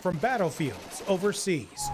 From battlefields overseas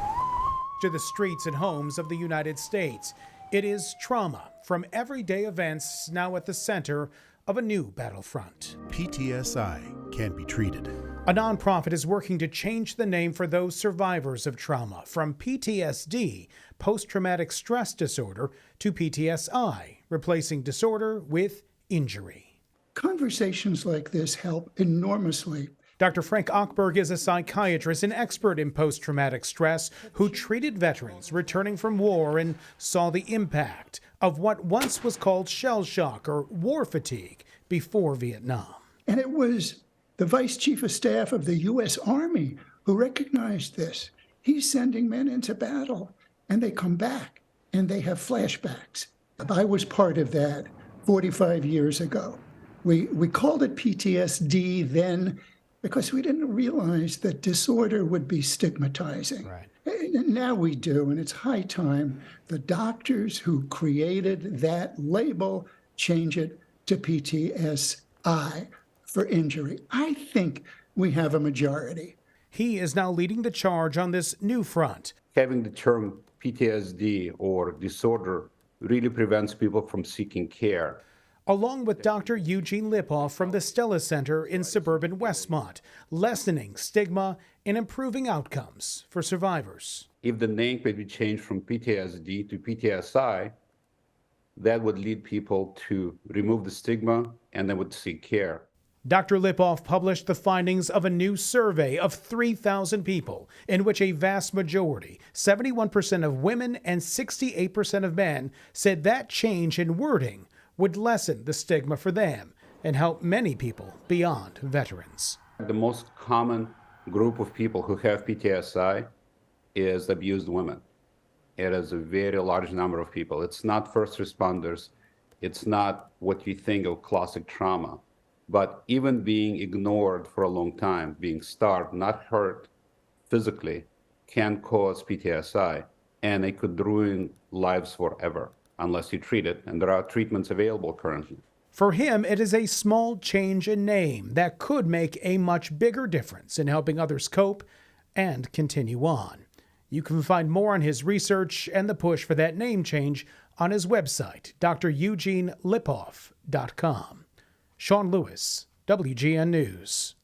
to the streets and homes of the United States, it is trauma from everyday events now at the center of a new battlefront. PTSI can be treated. A nonprofit is working to change the name for those survivors of trauma from PTSD, post-traumatic stress disorder, to PTSI, replacing disorder with injury. Conversations like this help enormously. Dr. Frank Ochberg is a psychiatrist and expert in post-traumatic stress who treated veterans returning from war and saw the impact of what once was called shell shock or war fatigue before Vietnam. And it was the Vice Chief of Staff of the U.S. Army who recognized this. He's sending men into battle, and they come back, and they have flashbacks. I was part of that 45 years ago. We called it PTSD then because we didn't realize that disorder would be stigmatizing. Right. And now we do, and it's high time the doctors who created that label change it to PTSI for injury. I think we have a majority. He is now leading the charge on this new front. Having the term PTSD or disorder really prevents people from seeking care. Along with Dr. Eugene Lipoff from the Stella Center in suburban Westmont, lessening stigma and improving outcomes for survivors. If the name could be changed from PTSD to PTSI, that would lead people to remove the stigma and they would seek care. Dr. Lipoff published the findings of a new survey of 3,000 people, in which a vast majority, 71% of women and 68% of men, said that change in wording would lessen the stigma for them and help many people beyond veterans. The most common group of people who have PTSI is abused women. It is a very large number of people. It's not first responders. It's not what you think of classic trauma. But even being ignored for a long time, being starved, not hurt physically, can cause PTSI, and it could ruin lives forever unless you treat it, and there are treatments available currently. For him, it is a small change in name that could make a much bigger difference in helping others cope and continue on. You can find more on his research and the push for that name change on his website, DrEugeneLipoff.com. Sean Lewis, WGN News.